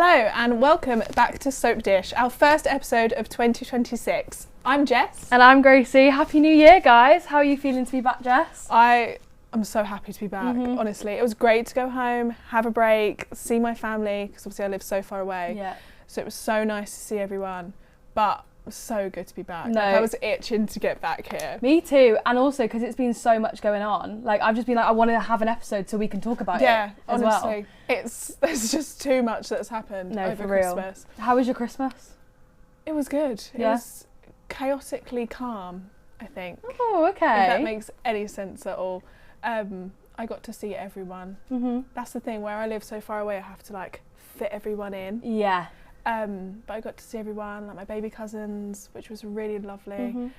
Hello and welcome back to Soapdish, our first episode of 2026. I'm Jess. And I'm Gracie. Happy New Year, guys. How are you feeling to be back, Jess? I'm so happy to be back, honestly. It was great to go home, have a break, see my family, because obviously I live so far away. Yeah. So it was so nice to see everyone, but it was so good to be back. No. Like, I was itching to get back here. Me too. And also because it's been so much going on. Like, I've just been like, I want to have an episode so we can talk about it as honestly. well. There's just too much that's happened over for real. Christmas. How was your Christmas? It was good. It Yeah. was chaotically calm, I think. Oh, okay. If that makes any sense at all. I got to see everyone. That's the thing, where I live so far away, I have to like fit everyone in. Yeah. But I got to see everyone, like my baby cousins, which was really lovely.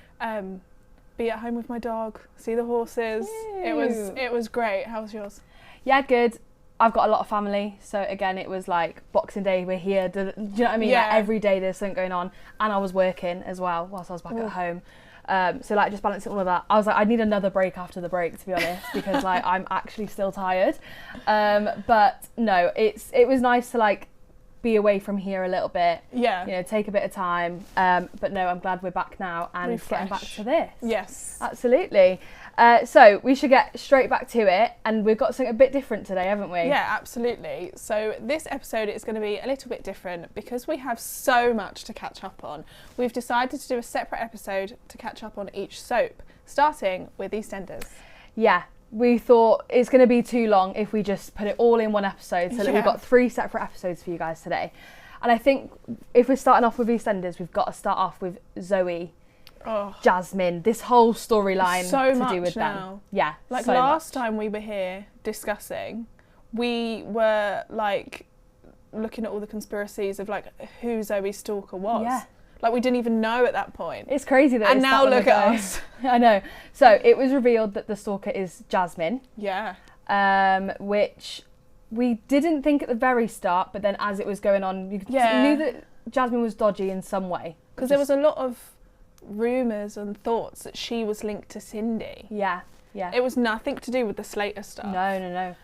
Be at home with my dog, see the horses. It was great. How was yours? Yeah, good. I've got a lot of family, so again, it was like Boxing Day, we're here. Do you know what I mean? Yeah. Like, every day there's something going on, and I was working as well whilst I was back at home. So like just balancing all of that. I was like, I need another break after the break, to be honest, because like I'm actually still tired. But no, it was nice to like be away from here a little bit. Yeah. You know, take a bit of time. But no, I'm glad we're back now and getting back to this. Yes. Absolutely. So we should get straight back to it, and we've got something a bit different today, haven't we? Yeah, absolutely. So this episode is going to be a little bit different because we have so much to catch up on. We've decided to do a separate episode to catch up on each soap, starting with Eastenders. Yeah, we thought it's going to be too long if we just put it all in one episode, so that we've got 3 separate episodes for you guys today. And I think if we're starting off with EastEnders, we've got to start off with Zoe, Jasmine, this whole storyline to do with them. Yeah, like so last much. time we were here discussing, we were like looking at all the conspiracies of like who Zoe's stalker was. Yeah. Like we didn't even know at that point. It's crazy that. And it's now that long look at ago. us. I know. So it was revealed that the stalker is Jasmine. Yeah. Which we didn't think at the very start, but then as it was going on, you knew that Jasmine was dodgy in some way. Because there was a lot of rumours and thoughts that she was linked to Cindy. Yeah, yeah. It was nothing to do with the Slater stuff. No.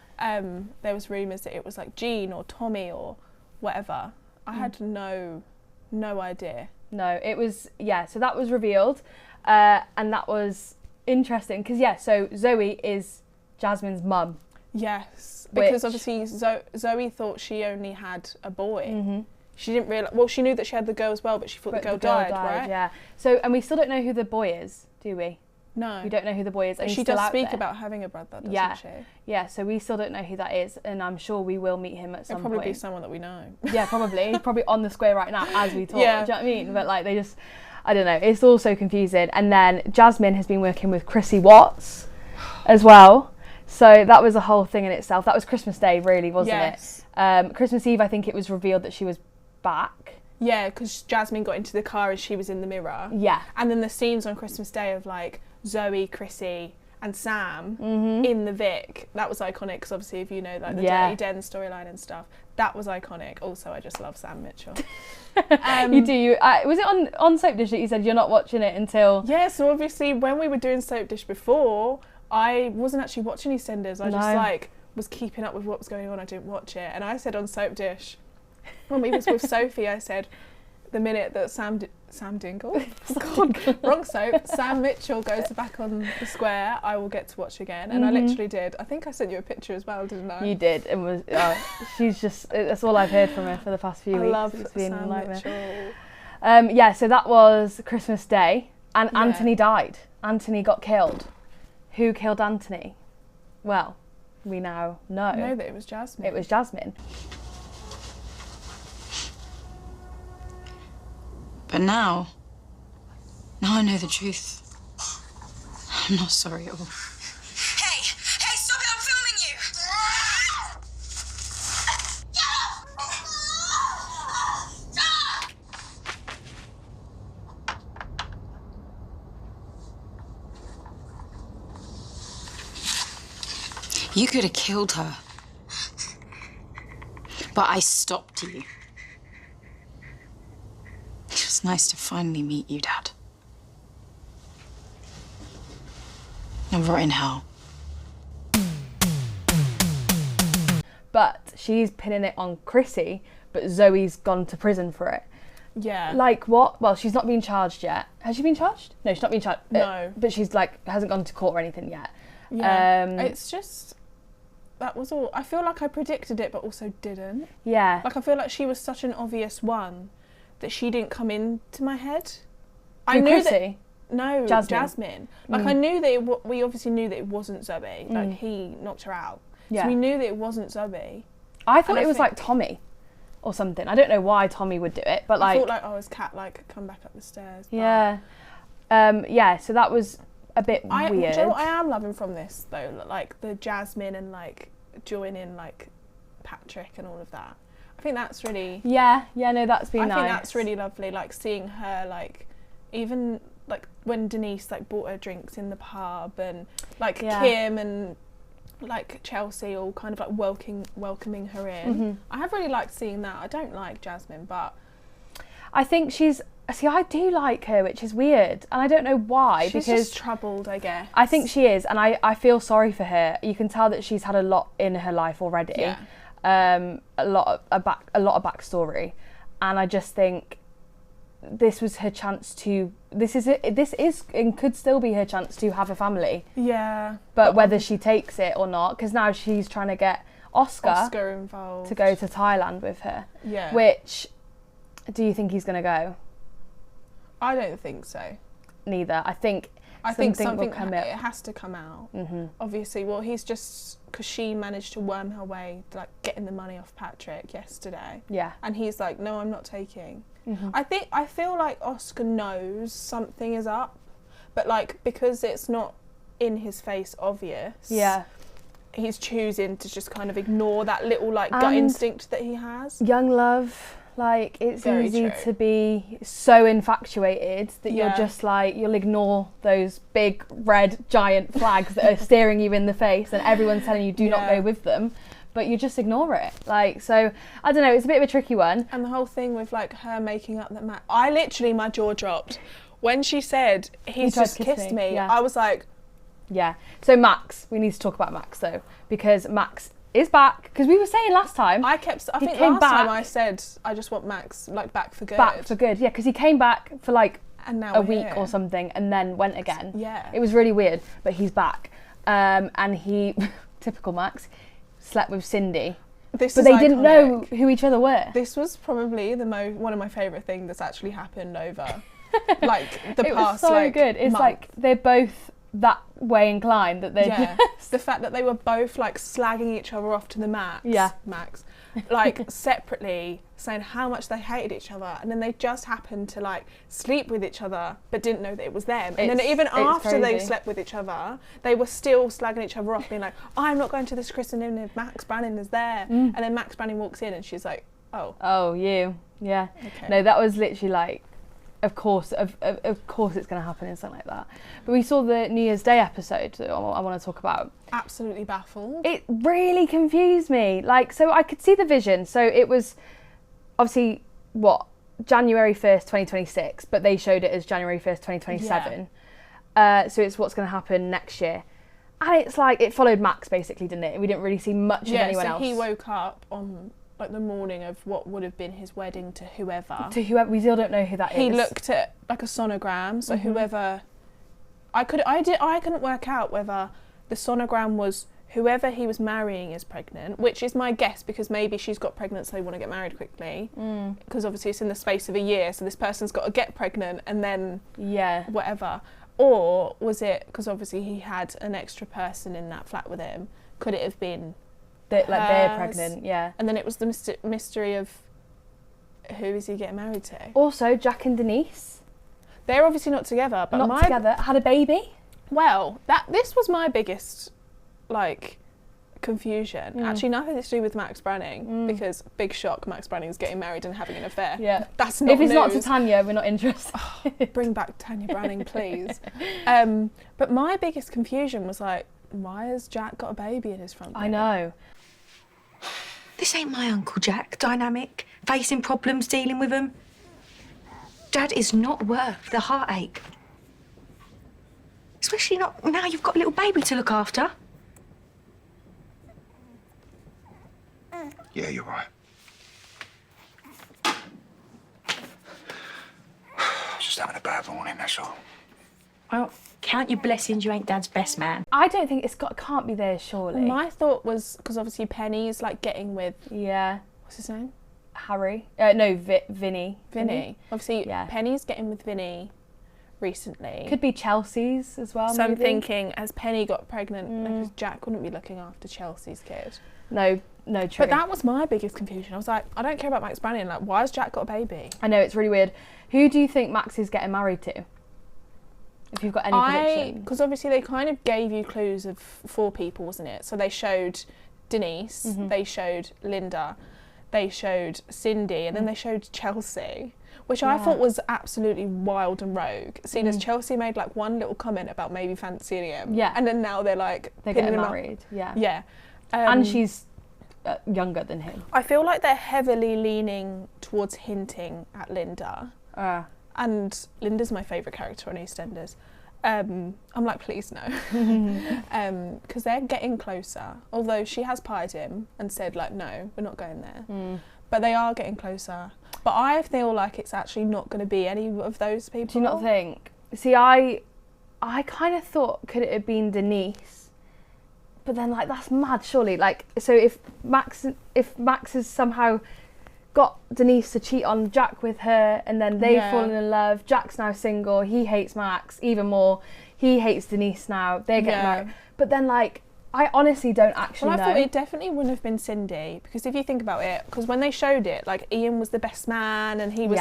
There was rumours that it was like Jean or Tommy or whatever. I had no idea. No, it was, so that was revealed, and that was interesting, because so Zoe is Jasmine's mum. Yes, because obviously Zoe thought she only had a boy. She didn't realise, well, she knew that she had the girl as well, but she thought the girl died, right? Yeah. So, and we still don't know who the boy is, do we? No. We don't know who the boy is. But she does speak about having a brother, doesn't she? Yeah, so we still don't know who that is, and I'm sure we will meet him at some point. It'll probably be someone that we know. Yeah, probably. He's probably on the square right now as we talk, Yeah. do you know what I mean? But like, they just, I don't know, it's all so confusing. And then Jasmine has been working with Chrissy Watts as well. So that was a whole thing in itself. That was Christmas Day, really, wasn't it? Christmas Eve, I think it was revealed that she was back. Yeah, because Jasmine got into the car and she was in the mirror. Yeah. And then the scenes on Christmas Day of like Zoe, Chrissy and Sam in the Vic, that was iconic because obviously if you know like the Dirty Den storyline and stuff, that was iconic. Also, I just love Sam Mitchell. You do. Was it on Soapdish that you said you're not watching it until... Yeah, so obviously when we were doing Soapdish before, I wasn't actually watching EastEnders. I just like was keeping up with what was going on. I didn't watch it. And I said on Soapdish, when we was with Sophie, I said, the minute that Sam Dingle, God, wrong soap, Sam Mitchell goes back on the square, I will get to watch again. And I literally did. I think I sent you a picture as well, didn't I? You did. It was, she's just, that's all I've heard from her for the past few weeks. I love it's been Sam Mitchell. So that was Christmas Day, and Anthony died. Anthony got killed. Who killed Anthony? Well, we now know. I know that it was Jasmine. It was Jasmine. But now I know the truth. I'm not sorry at all. Hey, stop it, I'm filming you! You could have killed her. But I stopped you. It was nice to finally meet you, Dad. Now rot in hell. But she's pinning it on Chrissy but Zoe's gone to prison for it. Yeah. Like what? Well, she's not been charged yet. Has she been charged? No, she's not been charged. No. But she's like hasn't gone to court or anything yet. Yeah. It's just, that was all. I feel like I predicted it, but also didn't. Yeah. Like I feel like she was such an obvious one that she didn't come into my head. I knew Chrissy? No, Jasmine. Like I knew that we obviously knew that it wasn't Zoe. Like he knocked her out. Yeah. So we knew that it wasn't Zoe. I thought it was like Tommy or something. I don't know why Tommy would do it, but like... I thought like, oh, his cat like come back up the stairs. But... Yeah. Yeah, so that was a bit weird. Do you know what I am loving from this though? Like the Jasmine and like joining like Patrick and all of that. I think that's really... Yeah, no, that's been nice. I think that's really lovely, like seeing her like, even like when Denise like bought her drinks in the pub and like Kim and like Chelsea all kind of like welcoming her in. I have really liked seeing that. I don't like Jasmine, but I think I do like her, which is weird, and I don't know why. She's because just troubled, I guess. I think she is, and I feel sorry for her. You can tell that she's had a lot in her life already. Yeah. A lot of backstory, and I just think this was her chance to. This is and could still be her chance to have a family. Yeah. But whether she takes it or not, because now she's trying to get Oscar involved to go to Thailand with her. Yeah. Which, do you think he's going to go? I don't think so. Neither. I think something will come out. It has to come out. Obviously, well, he's just because she managed to worm her way, like getting the money off Patrick yesterday. Yeah. And he's like, no, I'm not taking. I feel like Oscar knows something is up, but like because it's not in his face obvious. Yeah. He's choosing to just kind of ignore that little like gut instinct that he has. Young love. Like, it's Very easy true. to be so infatuated that you're just like, you'll ignore those big red giant flags that are staring you in the face and everyone's telling you do not go with them, but you just ignore it. Like, so, I don't know, it's a bit of a tricky one. And the whole thing with like her making up that my jaw dropped. When she said, he's just kissed me, yeah. I was like... Yeah. So Max, we need to talk about Max though, because Max is back, because we were saying last time I think last time I said I just want Max like back for good, yeah, because he came back for like and now a week or something and then went again. Yeah, it was really weird, but he's back, and he typical Max slept with Cindy, but they didn't know who each other were. This was probably one of my favourite things that's actually happened over like the it past was so like good. It's month. like they're both that way inclined that they're just... The fact that they were both like slagging each other off to the max. Yeah. Max. Like separately saying how much they hated each other, and then they just happened to like sleep with each other but didn't know that it was them. And then even after they slept with each other, they were still slagging each other off, being like, I'm not going to this christening if Max Branning is there. And then Max Branning walks in and she's like, oh you. Yeah. Okay. No, that was literally like, of course it's going to happen in something like that. But we saw the New Year's Day episode that I want to talk about. Absolutely baffled. It really confused me. Like, so I could see the vision. So it was obviously January 1st 2026, but they showed it as January 1st 2027. So it's what's going to happen next year. And it's like it followed Max basically, didn't it? We didn't really see much of anyone else. He woke up on like the morning of what would have been his wedding to whoever. We still don't know who that is. He looked at like a sonogram, so whoever I couldn't work out whether the sonogram was whoever he was marrying is pregnant, which is my guess because maybe she's got pregnant so they want to get married quickly. Because obviously it's in the space of a year, so this person's got to get pregnant and then whatever. Or was it because obviously he had an extra person in that flat with him? Could it have been like they're pregnant, yeah. And then it was the mystery of who is he getting married to. Also, Jack and Denise. They're obviously not together, but had a baby. Well, this was my biggest like confusion. Actually, nothing to do with Max Branning because big shock, Max Branning's getting married and having an affair. Yeah, that's not. If it's news. not to Tanya, we're not interested. Bring back Tanya Branning, please. But my biggest confusion was like, why has Jack got a baby in his front? I know. This ain't my Uncle Jack, dynamic, facing problems, dealing with them. Dad is not worth the heartache. Especially not now you've got a little baby to look after. Yeah, you're right. just having a bad morning, that's all. Well, count your blessings you ain't Dad's best man. I don't think can't be theirs, surely. My thought was, because obviously Penny's like getting with... Yeah. What's his name? Harry. No, Vinny. Vinny. Obviously, yeah. Penny's getting with Vinny recently. Could be Chelsea's as well, so maybe. I'm thinking, has Penny got pregnant? Because Jack wouldn't be looking after Chelsea's kid. No, true. But that was my biggest confusion. I was like, I don't care about Max Branning. Like, why has Jack got a baby? I know, it's really weird. Who do you think Max is getting married to? If you've got any predictions. Because obviously they kind of gave you clues of 4 people, wasn't it? So they showed Denise, they showed Linda, they showed Cindy, and then they showed Chelsea, which I thought was absolutely wild and rogue, seeing as Chelsea made like one little comment about maybe fancying him. Yeah. And then now they're like... They're getting married, yeah. Yeah. And she's younger than him. I feel like they're heavily leaning towards hinting at Linda. And Linda's my favourite character on EastEnders. I'm like, please no. Because they're getting closer. Although she has pied him and said, like, no, we're not going there. But they are getting closer. But I feel like it's actually not going to be any of those people. Do you not think? See, I kind of thought, could it have been Denise? But then, like, that's mad, surely. Like, so if Max has somehow got Denise to cheat on Jack with her, and then they've fallen in love, Jack's now single, he hates Max even more, he hates Denise now, they're getting married. But then, like, I honestly don't actually know. I thought it definitely wouldn't have been Cindy, because if you think about it, because when they showed it, like, Ian was the best man, and he was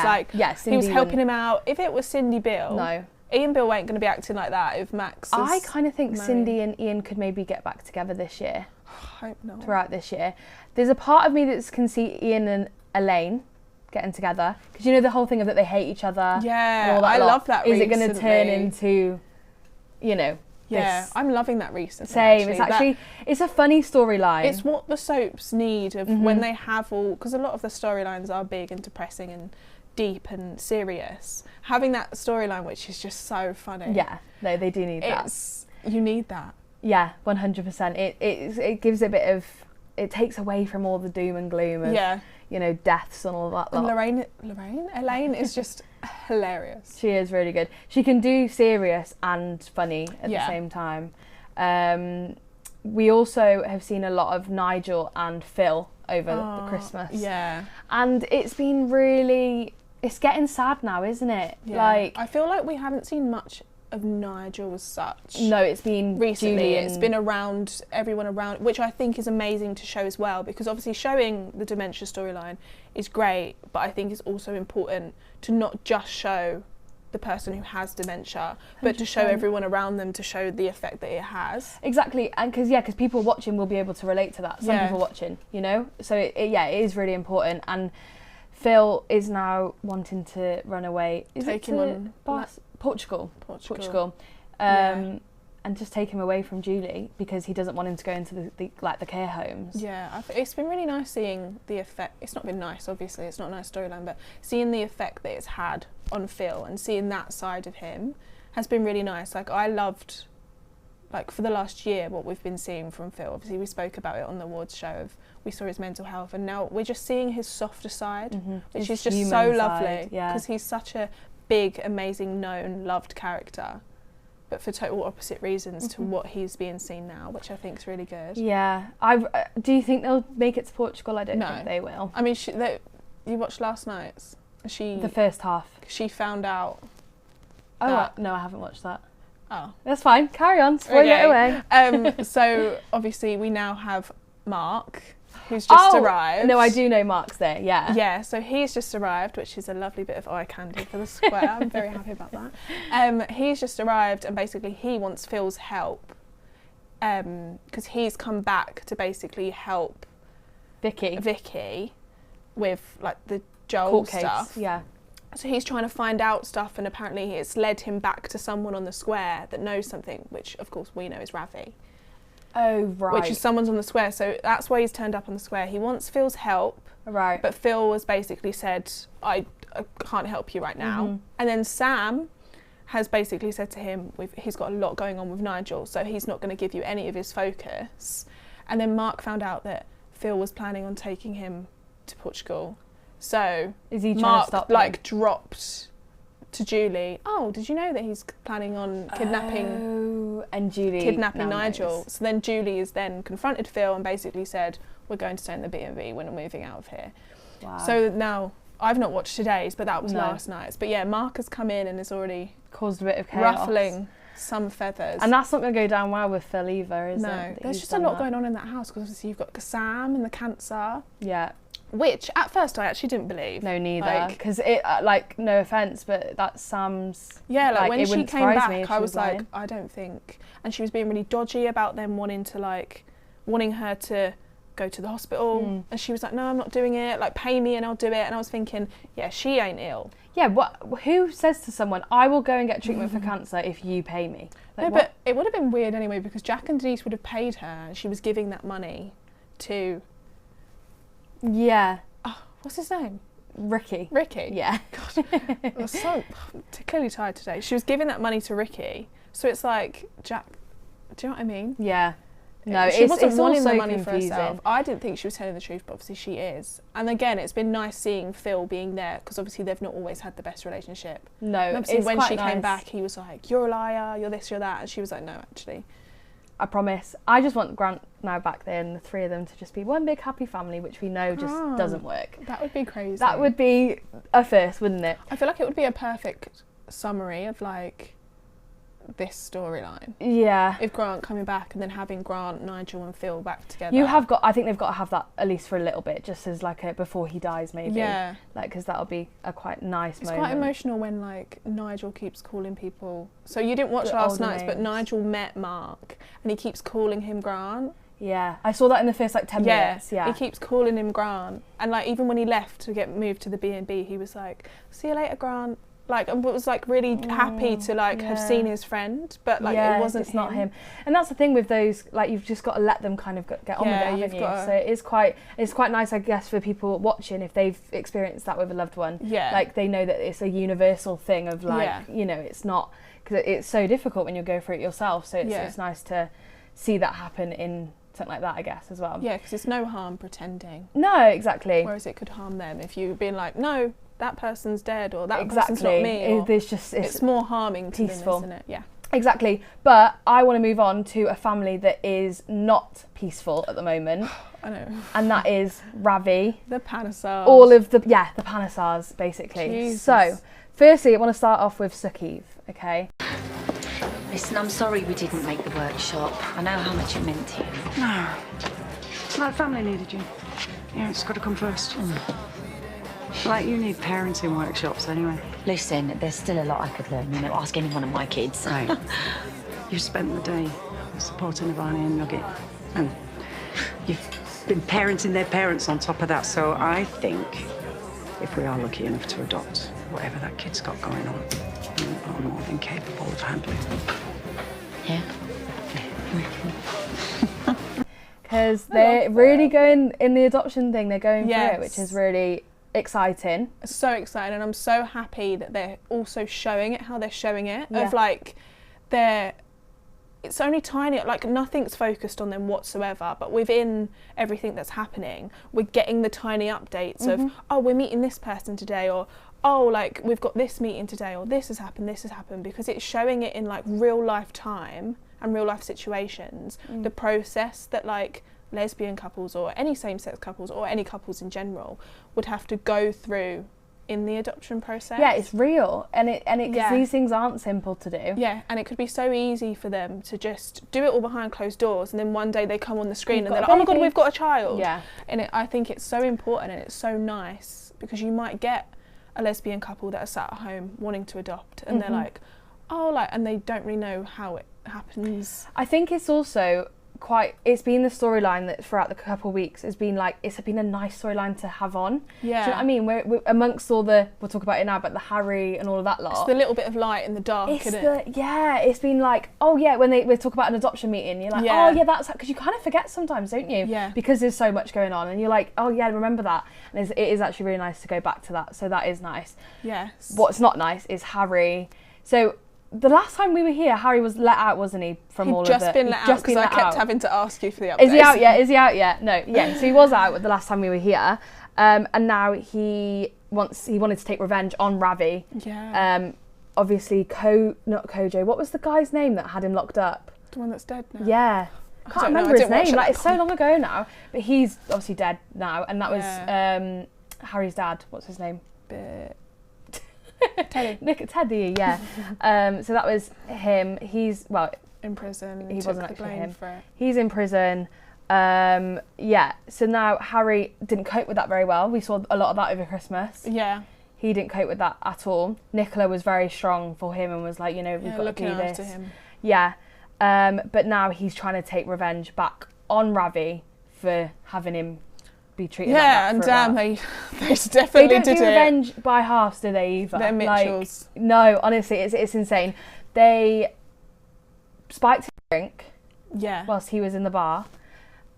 he was helping him out. If it was Cindy Bill, Ian Bill ain't going to be acting like that if Max is I kind of think married. Cindy and Ian could maybe get back together this year. I hope not. Throughout this year. There's a part of me that can see Ian and Elaine getting together, because you know the whole thing of that they hate each other. Yeah, and all that I love that. Is it going to turn into, you know? Yeah, I'm loving that recently. Same. It's actually it's a funny storyline. It's what the soaps need of when they have all, because a lot of the storylines are big and depressing and deep and serious. Having that storyline which is just so funny. Yeah, no, they do need that. You need that. Yeah, 100%. It gives a bit of, it takes away from all the doom and gloom of, you know, deaths and all that lot. And Elaine is just hilarious. She is really good. She can do serious and funny at the same time. We also have seen a lot of Nigel and Phil over the Christmas. Yeah. And it's been really, it's getting sad now, isn't it? Yeah. Like, I feel like we haven't seen much of Nigel as such. No, it's been recently. Julian. It's been around everyone around, which I think is amazing to show as well, because obviously showing the dementia storyline is great, but I think it's also important to not just show the person who has dementia, but 100%. To show everyone around them, to show the effect that it has. Exactly, and because people watching will be able to relate to that. Some people watching, you know, so it is really important. And Phil is now wanting to run away. Take him on Portugal. And just take him away from Julie, because he doesn't want him to go into the care homes. Yeah, it's been really nice seeing the effect. It's not been nice, obviously, it's not a nice storyline, but seeing the effect that it's had on Phil and seeing that side of him has been really nice. Like, I loved, like, for the last year, what we've been seeing from Phil. Obviously, we spoke about it on the awards show, we saw his mental health, and now we're just seeing his softer side, which is just so lovely, because he's such a big, amazing, known, loved character, but for total opposite reasons to what he's being seen now, which I think is really good. Yeah. Do you think they'll make it to Portugal? I don't think they will. I mean, you watched last night's? The first half. She found out. No, I haven't watched that. Oh. That's fine. Carry on. Spoil it away. So, obviously, we now have Mark, who's just arrived. No, I do know Mark's there, yeah. Yeah, so he's just arrived, which is a lovely bit of eye candy for the square. I'm very happy about that. He's just arrived, and basically he wants Phil's help, because he's come back to basically help Vicky with, like, the Joel stuff. Yeah. So he's trying to find out stuff, and apparently it's led him back to someone on the square that knows something, which of course we know is Ravi. Oh, right. Which is someone's on the square, so that's why he's turned up on the square. He wants Phil's help, right? But Phil has basically said, I can't help you right now. And then Sam has basically said to him, he's got a lot going on with Nigel, so he's not going to give you any of his focus. And then Mark found out that Phil was planning on taking him to Portugal. So is he trying Mark to stop dropped to Julie, oh, did you know that he's planning on kidnapping Nigel? Knows. So then Julie is then confronted Phil and basically said, we're going to stay in the B&B, we're not moving out of here. Wow. So now, I've not watched today's, but that was last night's. But yeah, Mark has come in and has already caused a bit of chaos. Ruffling some feathers. And that's not going to go down well with Phil either, is it? No, there's just a lot going on in that house, because obviously you've got Sam and the cancer. Yeah. Which, at first, I actually didn't believe. No, neither. Because no offence, but that's Sam's... Yeah, like when she came back, I was lying. like, I don't think... And she was being really dodgy about them wanting her to go to the hospital. And she was like, no, I'm not doing it. Like, pay me and I'll do it. And I was thinking, yeah, she ain't ill. Yeah, who says to someone, I will go and get treatment for cancer if you pay me? Like, no, but it would have been weird anyway, because Jack and Denise would have paid her and she was giving that money to... Yeah. Oh, what's his name? Ricky. Yeah. God, I was so clearly tired today. She was giving that money to Ricky. So it's like, Jack, do you know what I mean? Yeah. No, she wasn't it's wanting also the money confusing. for herself. I didn't think she was telling the truth, but obviously she is. And again, it's been nice seeing Phil being there, because obviously they've not always had the best relationship. No, and obviously it's when quite she nice. came back, he was like, you're a liar, you're this, you're that. And she was like, no, actually. I promise. I just want Grant now back there and the three of them to just be one big happy family, which we know just doesn't work. That would be crazy. That would be a first, wouldn't it? I feel like it would be a perfect summary of like this storyline. Yeah. If Grant coming back and then having Grant, Nigel and Phil back together. I think they've got to have that at least for a little bit, just as like before he dies maybe. Yeah. Like, because that'll be a quite nice moment. It's quite emotional when like Nigel keeps calling people. So you didn't watch last night's, but Nigel met Mark and he keeps calling him Grant. Yeah, I saw that in the first like 10 minutes. Yeah, he keeps calling him Grant, and like even when he left to get moved to the B&B, he was like, "See you later, Grant." Like, and was like really happy to like have seen his friend, but like it wasn't. It's not him. And that's the thing with those. Like, you've just got to let them kind of get on with it, haven't you? So it's quite nice, I guess, for people watching if they've experienced that with a loved one. Yeah, like they know that it's a universal thing of like you know, it's not, because it's so difficult when you go through it yourself. So it's nice to see that happen in something like that, I guess, as well. Yeah, because it's no harm pretending. No, exactly. Whereas it could harm them if you've been like, no, that person's dead, or that person's not me. It's more harming to peaceful. them, isn't it? Yeah. Exactly. But I want to move on to a family that is not peaceful at the moment. I know. And that is Ravi. The Panesars. All of the Panesars, basically. Jesus. So, firstly, I want to start off with Sukiv, okay? Listen, I'm sorry we didn't make the workshop. I know how much it meant to you. No. My family needed you. Yeah, it's got to come first. Like, you need parenting workshops anyway. Listen, there's still a lot I could learn. You know, ask any one of my kids. Right. You spent the day supporting Ivani and Nugget. And you've been parenting their parents on top of that. So I think if we are lucky enough to adopt whatever that kid's got going on, you are more than capable of handling. Yeah? Because they're really going in the adoption thing. They're going through it, which is really exciting. So exciting, and I'm so happy that they're also showing it how they're showing it. Of like, it's only tiny, like nothing's focused on them whatsoever, but within everything that's happening, we're getting the tiny updates of, oh, we're meeting this person today, or oh, like we've got this meeting today, or this has happened, because it's showing it in like real life time and real life situations, the process that like lesbian couples or any same-sex couples or any couples in general would have to go through in the adoption process. Yeah, it's real, and because these things aren't simple to do. Yeah, and it could be so easy for them to just do it all behind closed doors, and then one day they come on the screen and they're like, oh my god, we've got a child. Yeah. And I think it's so important and it's so nice, because you might get a lesbian couple that are sat at home wanting to adopt, and they're like, oh, like, and they don't really know how it happens. I think it's also it's been the storyline that throughout the couple of weeks has been like, it's been a nice storyline to have on. Yeah. Do you know what I mean? We're amongst all the, we'll talk about it now, but the Harry and all of that lot. It's the little bit of light in the dark, isn't it? Yeah, it's been like, oh yeah, when we talk about an adoption meeting, you're like, oh yeah, that's, because you kind of forget sometimes, don't you? Yeah. Because there's so much going on, and you're like, oh yeah, remember that. And it is actually really nice to go back to that, so that is nice. Yes. What's not nice is Harry. So, the last time we were here, Harry was let out, wasn't he, from all of it? He'd just been let out, because I kept having to ask you for the updates. Is he out yet? Is he out yet? No, yeah. So he was out the last time we were here, and now he wanted to take revenge on Ravi. Yeah. obviously not Kojo. What was the guy's name that had him locked up? The one that's dead now. Yeah. I can't remember his name. Like, it's so long ago now. But he's obviously dead now, and that was Harry's dad. What's his name? Teddy. Teddy, yeah. So that was him. He's in prison. He wasn't actually him. For it. He's in prison. So now Harry didn't cope with that very well. We saw a lot of that over Christmas. Yeah. He didn't cope with that at all. Nicola was very strong for him and was like, we've got to do this. After him. Yeah. But now he's trying to take revenge back on Ravi for having him be treated like that. And for a while. they definitely they don't did do it. revenge by halves, do they either? They're Mitchells. No, honestly, it's insane. They spiked his drink whilst he was in the bar,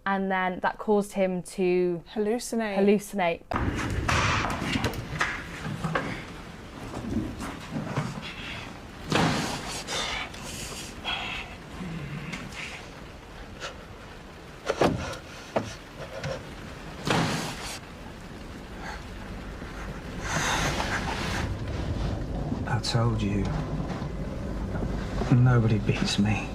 and then that caused him to hallucinate. I told you, nobody beats me.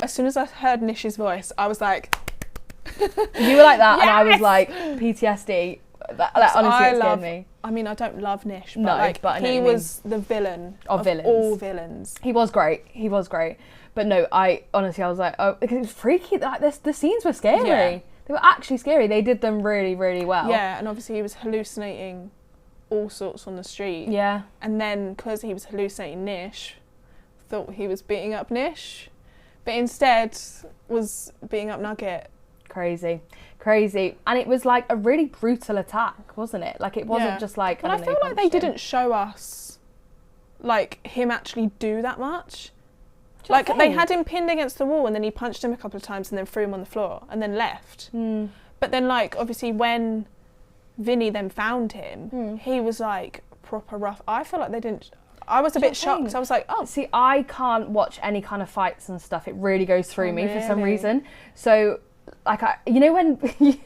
As soon as I heard Nish's voice, I was like... You were like that, yes! and I was like, PTSD. Honestly, it scared me. I mean, I don't love Nish, but he was the villain of all villains. He was great. But no, I honestly, I was like, oh, because it was freaky. Like the scenes were scary. Yeah. They were actually scary. They did them really, really well. Yeah, and obviously he was hallucinating all sorts on the street. Yeah. And then, because he was hallucinating Nish, thought he was beating up Nish, but instead was beating up Nugget. Crazy. And it was like a really brutal attack, wasn't it? Like, it wasn't just like... But I feel like they didn't show us, like, him actually do that much. Like, they had him pinned against the wall and then he punched him a couple of times and then threw him on the floor and then left. But then, like, obviously when Vinny then found him, he was, like, proper rough. I feel like they didn't... I was a bit shocked. I was like, oh. See, I can't watch any kind of fights and stuff. It really goes through me for some reason. So... Like, when this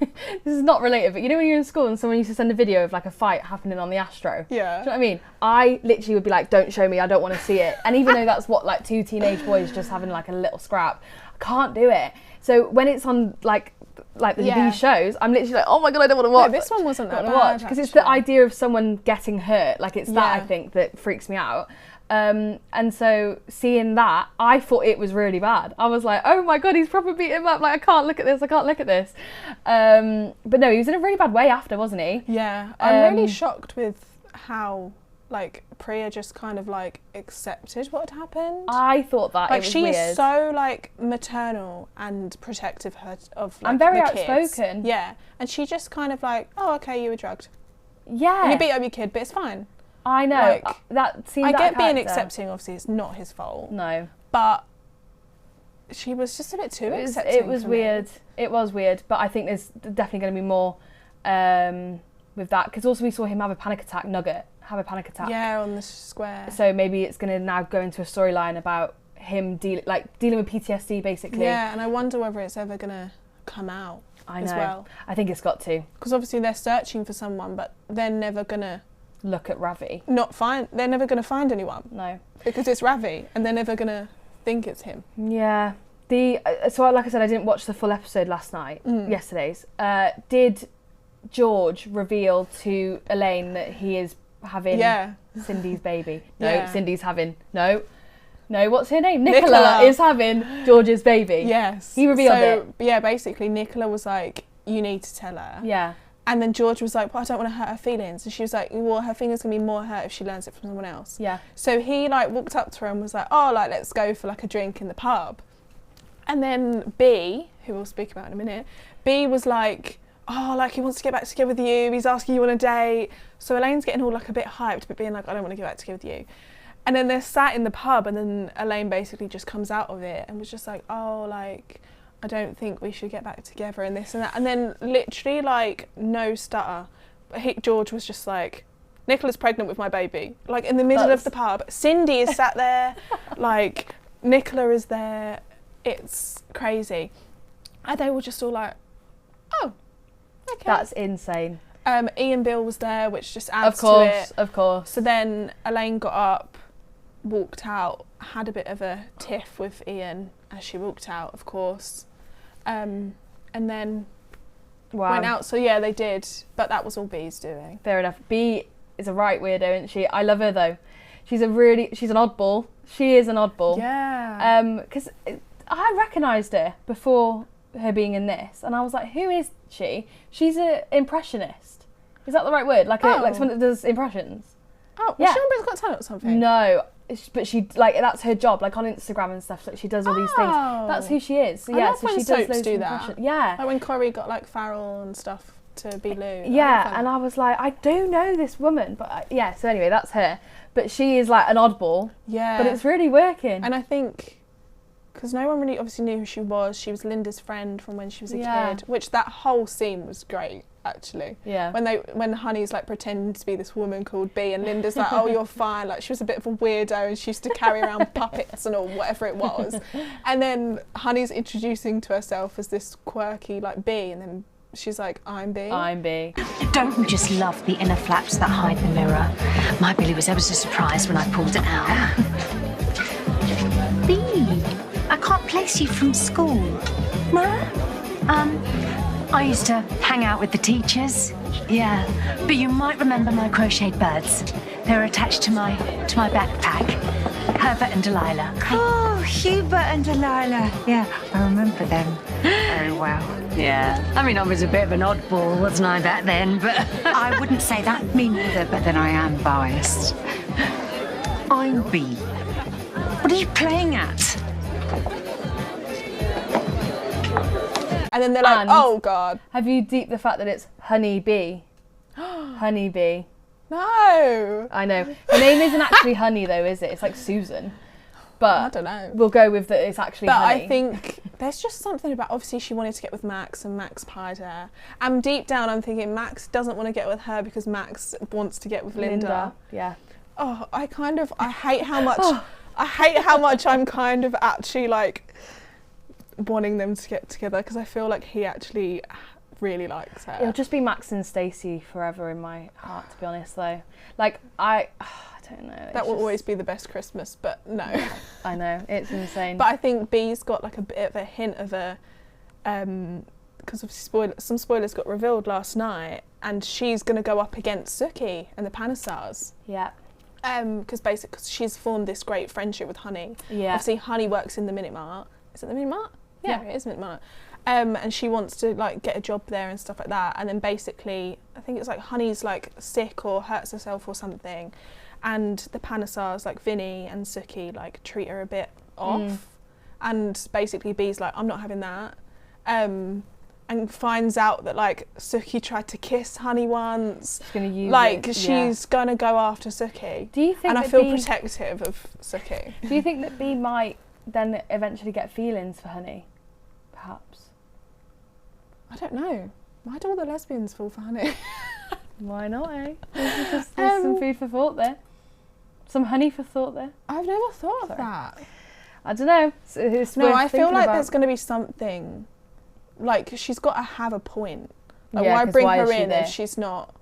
is not related, but when you're in school and someone used to send a video of like a fight happening on the Astro. Yeah. Do you know what I mean? I literally would be like, don't show me, I don't want to see it. And even though that's what, like, two teenage boys just having like a little scrap, I can't do it. So when it's on these shows, I'm literally like, oh my God, I don't want to watch. No, this one wasn't that bad. Because it's the idea of someone getting hurt. Like, it's that, I think, that freaks me out. And so seeing that, I thought it was really bad. I was like, oh my God, he's probably beat him up. Like, I can't look at this. But no, he was in a really bad way after, wasn't he? Yeah. I'm really shocked with how, like, Priya just kind of, like, accepted what had happened. I thought that like, it was she weird. is so, like, maternal and protective of like, and very the outspoken. Kids. Yeah. And she just kind of like, oh, okay, you were drugged. Yeah. And you beat up your kid, but it's fine. I know. Like, that seems. I get being accepting. Obviously, it's not his fault. No. But she was just a bit too accepting. It was weird. It was weird. But I think there's definitely going to be more with that, because also we saw him have a panic attack. Nugget have a panic attack. Yeah, on the square. So maybe it's going to now go into a storyline about him dealing with PTSD, basically. Yeah, and I wonder whether it's ever going to come out. As well. I think it's got to. Because obviously they're searching for someone, but they're never going to look at Ravi. They're never going to find anyone. No. Because it's Ravi, and they're never going to think it's him. Yeah. So like I said, I didn't watch the full episode last night, yesterday's. Did George reveal to Elaine that he is having Cindy's baby? No, Cindy's having... No, what's her name? Nicola is having George's baby. Yes. He revealed it. Yeah, basically, Nicola was like, you need to tell her. Yeah. And then George was like, well, I don't want to hurt her feelings. And she was like, well, her feelings going to be more hurt if she learns it from someone else. Yeah. So he, like, walked up to her and was like, oh, like, let's go for, like, a drink in the pub. And then B, who we'll speak about in a minute, B was like, oh, like, he wants to get back together with you. He's asking you on a date. So Elaine's getting all, like, a bit hyped, but being like, I don't want to get back together with you. And then they're sat in the pub, and then Elaine basically just comes out of it and was just like, oh, like, I don't think we should get back together and this and that. And then literally like no stutter. George was just like, Nicola's pregnant with my baby. Like in the middle of the pub. Cindy is sat there, like Nicola is there. It's crazy. And they were just all like, oh, okay. That's insane. Ian Bill was there, which just adds to it. Of course. So then Elaine got up, walked out, had a bit of a tiff with Ian as she walked out, of course. And then went out. So yeah, they did. But that was all Bee's doing. Fair enough. Bee is a right weirdo, isn't she? I love her though. She's an oddball. She is an oddball. Yeah. Because I recognised her before her being in this, and I was like, who is she? She's an impressionist. Is that the right word? Like someone that does impressions. Oh, was she on Britain's Got Talent or something? No, but she that's her job. Like on Instagram and stuff. Like she does all these things. That's who she is. So, I love so when she soaps does loads do of that. impressions. Yeah. Like when Corrie got like Farrell and stuff to be Lou. Yeah, and I was like, I do know this woman, but yeah. So anyway, that's her. But she is like an oddball. Yeah. But it's really working. And I think, because no one really obviously knew who she was. She was Linda's friend from when she was a kid, which that whole scene was great, actually. Yeah. When Honey's like pretending to be this woman called Bee, and Linda's like, oh, you're fine. Like she was a bit of a weirdo, and she used to carry around puppets and all whatever it was. And then Honey's introducing to herself as this quirky like Bee, and then she's like, I'm Bee. I'm Bee. Don't you just love the inner flaps that hide the mirror? My Billy was ever so surprised when I pulled it out. Bee, I can't place you from school. No? I used to hang out with the teachers. Yeah, but you might remember my crocheted birds. They were attached to my backpack. Herbert and Delilah. Oh, Hubert and Delilah. Yeah, I remember them very well. Yeah, I mean, I was a bit of an oddball, wasn't I, back then, but... I wouldn't say that, me neither, but then I am biased. I'm Bee. What are you playing at? And then they're like, oh, God. Have you deeped the fact that it's Honey Bee? Honey Bee. No. I know. Her name isn't actually Honey, though, is it? It's like Susan. But I don't know. We'll go with that it's actually Honey. But I think there's just something about, obviously she wanted to get with Max and Max pied her. And deep down I'm thinking Max doesn't want to get with her because Max wants to get with Linda. Yeah. Oh, I hate how much I'm kind of actually like wanting them to get together because I feel like he actually really likes her. It'll just be Max and Stacey forever in my heart, to be honest, though. Like, I don't know. That will always be the best Christmas, but no. I know, it's insane. But I think Bee's got like a bit of a hint of a, because of some spoilers got revealed last night, and she's going to go up against Suki and the Panesars. Yeah. Because basically she's formed this great friendship with Honey. Yeah. Obviously Honey works in the Minute Mart. Is it the Minute Mart? Yeah, it is Minute Mart. And she wants to like get a job there and stuff like that. And then basically, I think it's like Honey's like sick or hurts herself or something, and the Panesars like Vinny and Suki like treat her a bit off. And basically Bee's like, I'm not having that. And finds out that like Suki tried to kiss Honey once. She's gonna use like it. she's gonna go after Suki. Do you think? And I feel protective of Suki. Do you think that Bee might then eventually get feelings for Honey? Perhaps. I don't know. Why do all the lesbians fall for Honey? Why not, eh? There's some food for thought there. Some honey for thought there. I've never thought of that. I don't know. It's no, I feel like there's going to be something. Like, she's got to have a point. Like, why bring her in if she's not...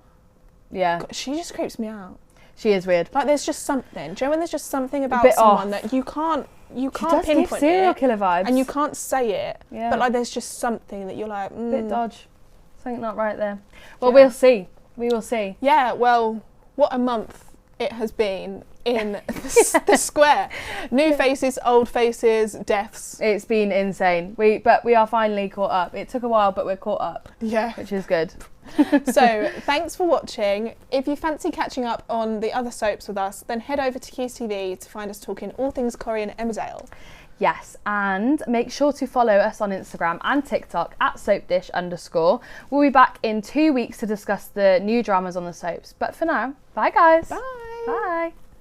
Yeah. God, she just creeps me out. She is weird. Like, there's just something. Do you know when there's just something about someone that you can't pinpoint it, serial killer vibes, and you can't say it. Yeah. But like, there's just something that you're like, bit dodge, something not right there. Well, we'll see. We will see. Yeah. Well, what a month it has been in the square. New faces, old faces, deaths. It's been insane. But we are finally caught up. It took a while, but we're caught up. Yeah. Which is good. So thanks for watching. If you fancy catching up on the other soaps with us, then head over to Quays TV to find us talking all things Corrie and Emmerdale. Yes, and make sure to follow us on Instagram and TikTok at Soapdish_. We'll be back in 2 weeks to discuss the new dramas on the soaps. But for now, bye guys. Bye. Bye.